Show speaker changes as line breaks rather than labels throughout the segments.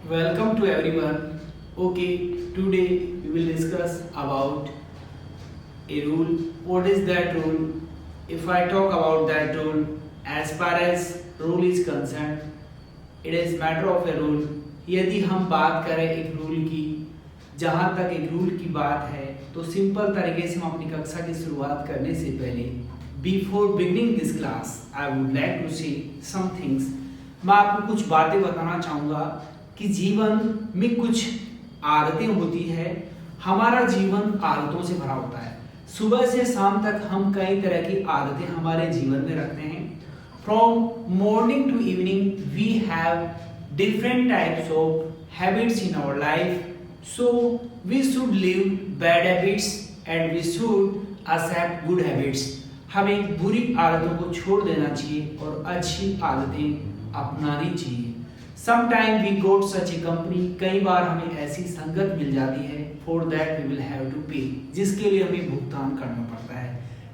Welcome to everyone. Okay, today we will discuss about a rule. What is that rule? If I talk about that rule, as far as rule is concerned, it is matter of a rule. यदि हम बात करें एक rule की, जहाँ तक एक rule की बात है, तो सिंपल तरीके से हम अपनी कक्षा की शुरुआत करने से पहले before beginning this class I would like to say some things. मैं आपको कुछ बातें बताना चाहूँगा कि जीवन में कुछ आदतें होती है। हमारा जीवन आदतों से भरा होता है। सुबह से शाम तक हम कई तरह की आदतें हमारे जीवन में रखते हैं। From morning to evening we have different types of habits in our life, so we should leave bad habits and we should accept good habits. हमें बुरी आदतों को छोड़ देना चाहिए और अच्छी आदतें अपनानी चाहिए। Sometime we got such a company, कई बार हमें ऐसी संगत मिल जाती है, for that we will have to pay, जिसके लिए हमें भुगतान करना पड़ता है।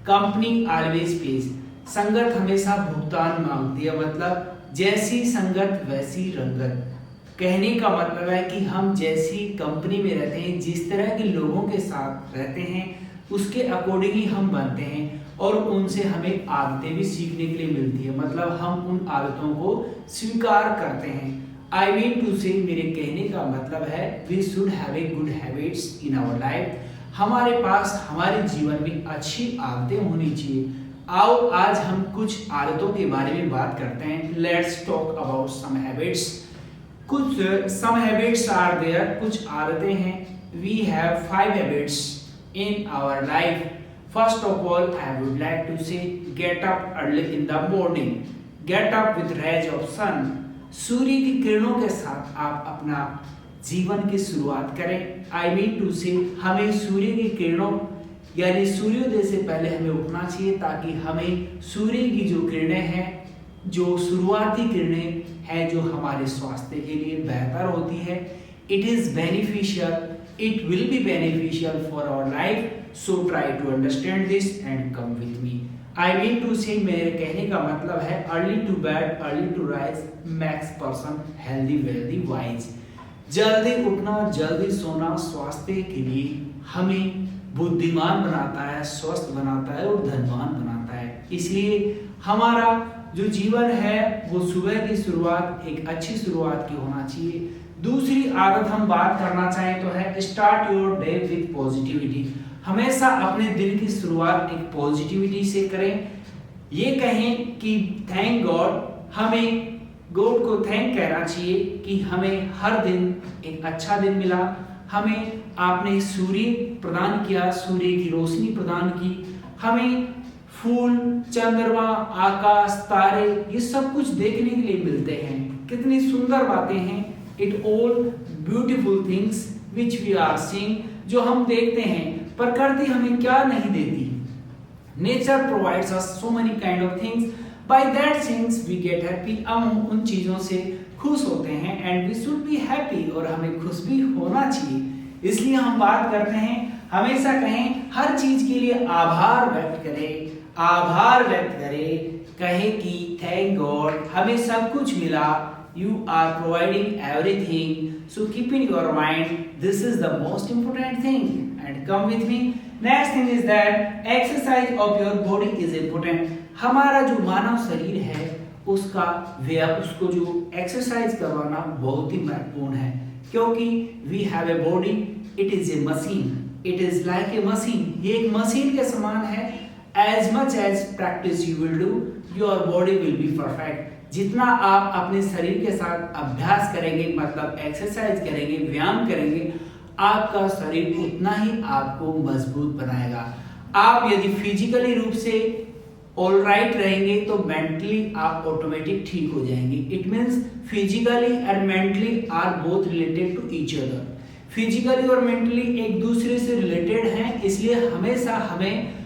Company always pays, संगत हमेशा भुगतान मांगती है, मतलब जैसी संगत वैसी रंगत। कहने का मतलब है कि हम जैसी कंपनी में रहते हैं, जिस तरह के लोगों के साथ रहते हैं, उसके अकॉर्डिंग ही हम बनते हैं और उनसे हमें आदतें भी सीखने के लिए मिलती है, मतलब हम उन आदतों को स्वीकार करते हैं। आई मीन टू से, मेरे कहने का मतलब है we should have a good habits in our life. हमारे पास हमारे जीवन में अच्छी आदतें होनी चाहिए। आओ आज हम कुछ आदतों के बारे में बात करते हैं। Let's talk about some habits. कुछ सम हैबिट्स आर देयर, कुछ आदतें हैं। We have 5 habits in our life. First of all I would like to say get up early in the morning. Get up with rays of sun. सूर्य की किरणों के साथ आप अपना जीवन की शुरुआत करें। आई मीन टू से, हमें सूर्य की किरणों यानी सूर्योदय से पहले हमें उठना चाहिए, ताकि हमें सूर्य की जो किरणें हैं, जो शुरुआती किरणें हैं, जो हमारे स्वास्थ्य के लिए बेहतर होती है। It is beneficial, it will be beneficial for our life, so try to understand this and come with me. I mean to say, मेरे कहने का मतलब है early to bed early to rise makes person healthy wealthy wise. जल्दी उठना जल्दी सोना स्वास्थ्य के लिए हमें बुद्धिमान बनाता है, स्वस्थ बनाता है और धनवान बनाता है। इसलिए हमारा जो जीवन है वो सुबह की शुरुआत एक अच्छी शुरुआत की होना चाहिए। दूसरी आदत हम बात करना चाहें तो है start your day with positivity. हमेशा अपने दिन की शुरुआत एक पॉजिटिविटी से करें। ये कहें कि थैंक गॉड, हमें गॉड को थैंक कहना चाहिए कि हमें हर दिन एक अच्छा दिन मिला। हमें आपने सूर्य प्रदान किया, सूर्य की रोशनी प्रदान की, हमें फूल, चंद्रमा, आकाश, तारे, ये सब कुछ देखने के लिए मिलते हैं। कितनी सुंदर बातें हैं। It all beautiful things which we are seeing, जो हम देखते हैं। प्रकृति हमें क्या नहीं देती। Nature provides us so many kind of things, by that things we get happy. हम उन चीजों से खुश होते हैं and we should be happy, और हमें खुश भी होना चाहिए। इसलिए हम बात करते हैं, हमेशा कहें हर चीज के लिए आभार व्यक्त करें, आभार व्यक्त करें, कहें कि थैंक गॉड हमें सब कुछ मिला। You are providing everything, so keep in your mind this is the most important thing and come with me. Next thing is that exercise of your body is important. हमारा जो मानव शरीर है उसका उसको जो एक्सरसाइज करवाना बहुत ही महत्वपूर्ण है, क्योंकि we have a body, it is a machine, it is like a machine. ये एक मशीन के समान है। As much as practice you will do, your body will be perfect. जितना आप अपने शरीर के साथ अभ्यास करेंगे, मतलब एक्सरसाइज करेंगे, व्यायाम करेंगे, आपका शरीर उतना ही आपको मजबूत बनाएगा। आप यदि फिजिकली रूप से ऑल राइट रहेंगे तो मेंटली आप ऑटोमेटिक ठीक हो जाएंगे। It means physically and mentally are both related to each other. Physically और मेंटली एक दूसरे से रिलेटेड हैं, इसलिए हमेशा हमें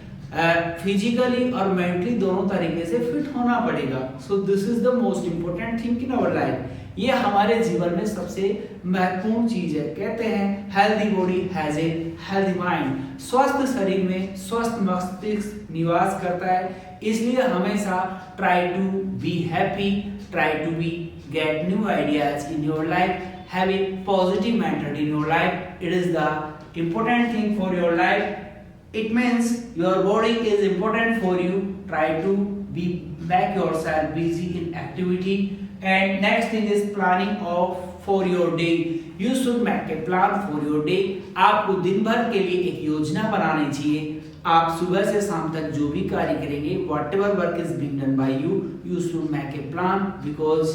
फिजिकली और मेंटली दोनों तरीके से फिट होना पड़ेगा। So this is the most important thing in our life. ये हमारे जीवन में सबसे महत्वपूर्ण चीज है। कहते हैं healthy body has a healthy mind. स्वस्थ शरीर में स्वस्थ मस्तिष्क निवास करता है, इसलिए हमेशा try to be happy, try to be get new ideas in your life, have a positive mentality in your life. It is the important thing for your life. It means your body is important for you. Try to make yourself busy in activity. And next thing is planning for your day. You should make a plan for your day. आपको दिन भर के लिए एक योजना बनानी चाहिए. आप सुबह से शाम तक जो भी कार्य करेंगे, whatever work is being done by you, you should make a plan, because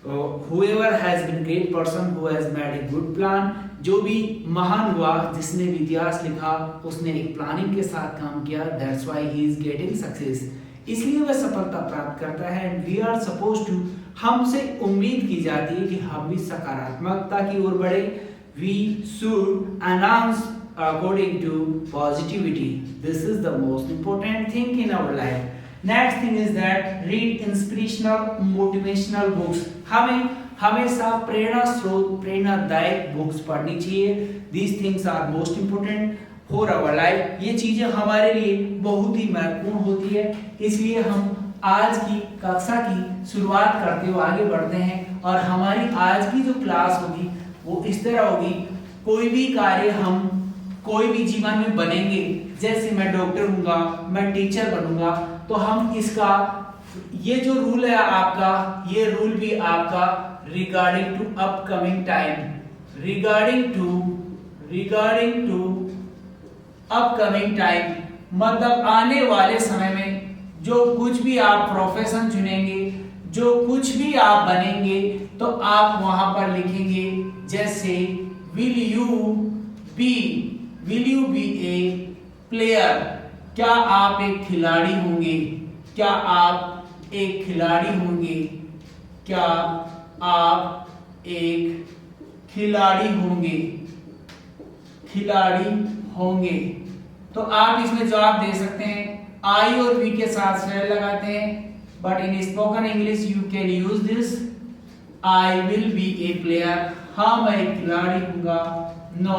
whoever has been great person who has made a good plan, जो भी महान हुआ जिसने भी इतिहास लिखा उसने एक प्लानिंग के साथ काम किया. That's why he is getting success. इसलिए वह सफलता प्राप्त करता है. And we are supposed to, हमसे उम्मीद की जाती है कि हम भी सकारात्मकता की ओर बढ़े. We should announce according to positivity. This is the most important thing in our life. Next thing is that read inspirational, motivational books. हमें हमेशा प्रेरणा स्रोत, प्रेरणादायक बुक्स पढ़नी चाहिए. These things are most important for our life. ये चीजें हमारे लिए बहुत ही महत्वपूर्ण होती है. इसलिए हम आज की कक्षा की शुरुआत करते हुए आगे बढ़ते हैं. और हमारी आज की जो क्लास होगी वो इस तरह होगी. कोई भी कार्य हम कोई भी जीवन में बनेंगे, जैसे मैं डॉक्टर हूँगा, मैं टीचर बनूंगा, तो हम इसका ये जो रूल है आपका, ये रूल भी आपका regarding to upcoming time, regarding to upcoming time, मतलब आने वाले समय में जो कुछ भी आप प्रोफेशन चुनेंगे, जो कुछ भी आप बनेंगे, तो आप वहां पर लिखेंगे जैसे will you be a player. क्या आप एक खिलाड़ी होंगे? क्या आप एक खिलाड़ी होंगे? क्या आप एक खिलाड़ी होंगे? खिलाड़ी होंगे. तो आप इसमें जवाब दे सकते हैं. आई और वी के साथ स्लैश लगाते हैं. But in spoken English you can use this. I will be a player. हाँ मैं एक खिलाड़ी हूंगा. No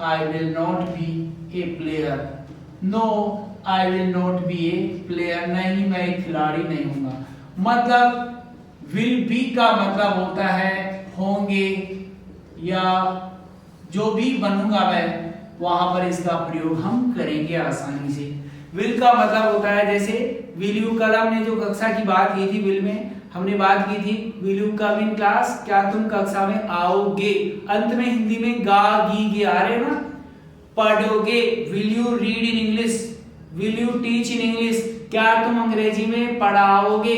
I will not be a player. No I will not be a player. नहीं मैं एक खिलाड़ी नहीं हूंगा. मतलब विल बी का मतलब होता है होंगे या जो भी बनूंगा मैं, वहां पर इसका प्रयोग हम करेंगे आसानी से. विल का मतलब होता है जैसे विल यू, कल हमने जो कक्षा की बात की थी, विल में हमने बात की थी will you come in class, क्या तुम कक्षा में आओगे. अंत में हिंदी में गा गी गे आ रहे ना. पढ़ोगे. Will you read in English, will you teach in English, क्या तुम अंग्रेजी में पढ़ाओगे.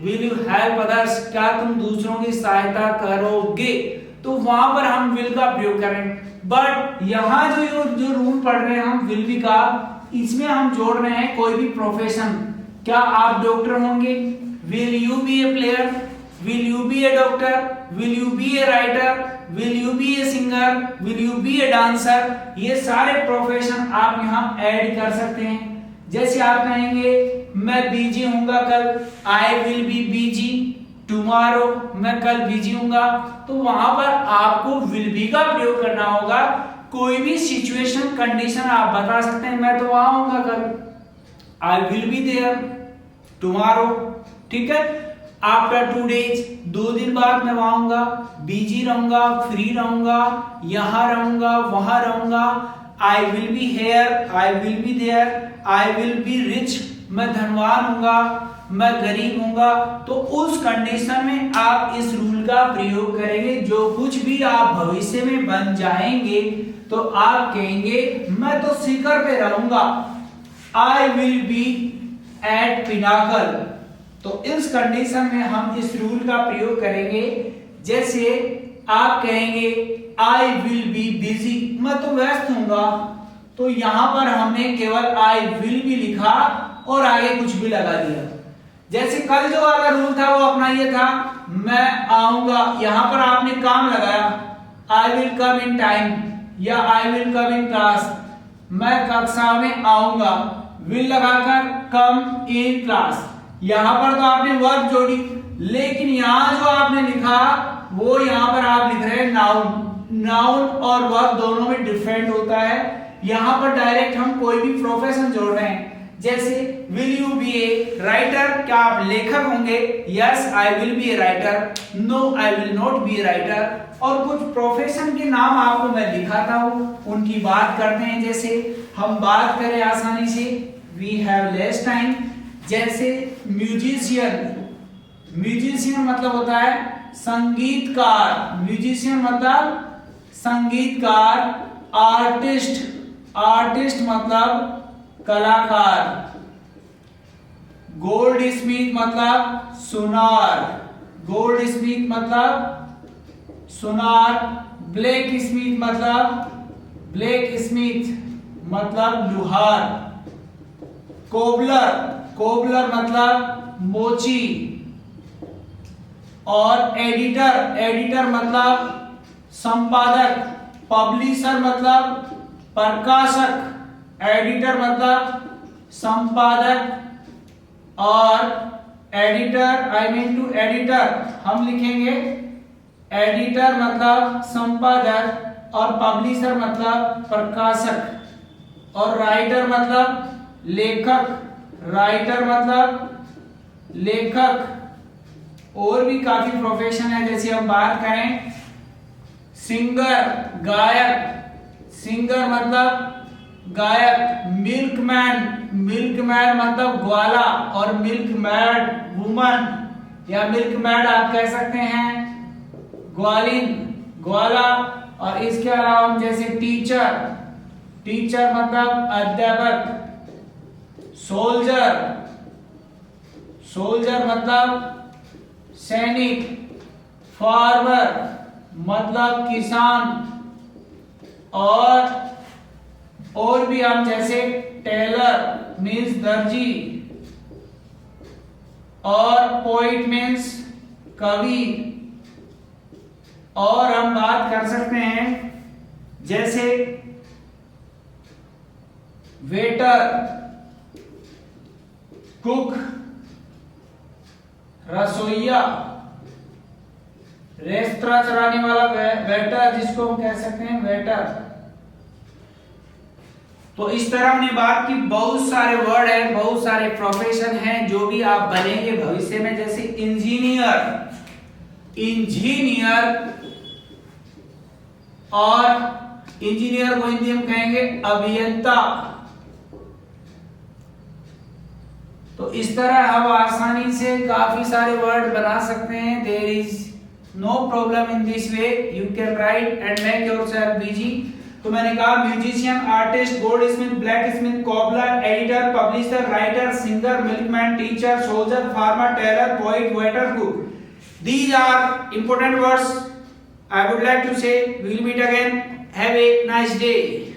विल यू हेल्प अदर्स, क्या तुम दूसरों की सहायता करोगे. तो वहां पर हम विल का प्रयोग करें. बट यहाँ जो रूल पढ़ रहे हैं हम विल बी का, इसमें हम जोड़ रहे हैं कोई भी प्रोफेशन. क्या आप डॉक्टर होंगे? Will you be a player? Will you be a doctor? Will you be a writer? Will you be a singer? Will you be a dancer? ये सारे प्रोफेशन आप यहाँ ऐड कर सकते हैं. जैसे आप कहेंगे मैं बिजी हूंगा कल, I will be busy tomorrow, मैं कल बिजी हूंगा, तो वहां पर आपको विल बी का प्रयोग करना होगा. कोई भी सिचुएशन कंडीशन आप बता सकते हैं. मैं तो वहां हूंगा कल, I will be there tomorrow. ठीक है. आफ्टर 2 days, 2 दिन बाद मैं वहां हूंगा. बिजी रहूंगा, फ्री रहूंगा, यहां रहूंगा, वहां रहूंगा. I will be here, I will be there, I will be rich, मैं धनवान हूंगा, मैं गरीब हूंगा. तो उस कंडीशन में आप इस रूल का प्रयोग करेंगे. जो कुछ भी आप भविष्य में बन जाएंगे तो आप कहेंगे मैं तो शिखर पे रहूंगा. I will be at pinnacle. तो इस कंडीशन में हम इस रूल का प्रयोग करेंगे. जैसे आप कहेंगे आई विल बी बिजी, मैं तो व्यस्त हूंगा. तो यहां पर हमने केवल आई विल बी लिखा और आगे कुछ भी लगा दिया. जैसे कल जो वाला रूल था वो अपना ये था मैं आऊंगा, यहां पर आपने काम लगाया I will come in time या I will come in class, मैं कक्षा में आऊंगा. विल लगाकर कम इन क्लास. यहां पर तो आपने वर्ब जोड़ी, लेकिन यहां जो आपने लिखा वो यहां पर आप लिख रहे हैं नाउन. नाउन और वर्ब दोनों में डिफरेंट होता है. यहां पर डायरेक्ट हम कोई भी प्रोफेशन जोड़ रहे हैं. जैसे will you be a writer, क्या आप लेखक होंगे? Yes I will be a writer, no I will not be a writer. और कुछ प्रोफेशन के नाम आपको मैं दिखाता हूँ, उनकी बात करते हैं। जैसे हम बात करें आसानी से, वी हैव लेस टाइम, जैसे म्यूजिशियन। म्यूजिशियन मतलब होता है संगीतकार, म्यूजिशियन मतलब संगीतकार। आर्टिस्ट, आर्टिस्ट मतलब कलाकार। गोल्ड स्मिथ मतलब सुनार, गोल्ड स्मिथ मतलब सुनार। ब्लैक स्मिथ मतलब, ब्लैक स्मिथ मतलब लुहार। कोबलर, कोबलर मतलब मोची। और एडिटर, एडिटर मतलब संपादक। पब्लिशर मतलब प्रकाशक, एडिटर मतलब संपादक। और editor, I mean to editor, हम लिखेंगे एडिटर मतलब संपादक और पब्लिशर मतलब प्रकाशक। और राइटर मतलब लेखक, राइटर मतलब लेखक। और भी काफी प्रोफेशन है, जैसे हम बात करें सिंगर, गायक। सिंगर मतलब गायक। मिल्कमैन, मिल्कमैन मतलब ग्वाला। और मिल्कमैड वुमन या मिल्कमैड आप कह सकते हैं ग्वालिन, ग्वाला। और इसके अलावा हम जैसे टीचर, टीचर मतलब अध्यापक। सोल्जर, सोल्जर मतलब सैनिक। फार्मर मतलब किसान। और भी हम जैसे टेलर मीन्स दर्जी। और पोइट मीन्स कवि। और हम बात कर सकते हैं जैसे वेटर, कुक, रसोइया। रेस्तरां चलाने वाला वेटर, जिसको हम कह सकते हैं वेटर। तो इस तरह हमने बात की, बहुत सारे वर्ड हैं, बहुत सारे प्रोफेशन हैं जो भी आप बनेंगे भविष्य में। जैसे इंजीनियर, इंजीनियर। और इंजीनियर को हिंदी हम कहेंगे अभियंता। तो इस तरह हम आसानी से काफी सारे वर्ड बना सकते हैं। There is no problem in this way, you can write and make yourself busy. तो मैंने कहा musician, artist, goldsmith, blacksmith, cobbler, editor, publisher, writer, singer, milkman, teacher, soldier, farmer, tailor, poet, waiter, cook. These are important words I would like to say. We will meet again. Have a nice day.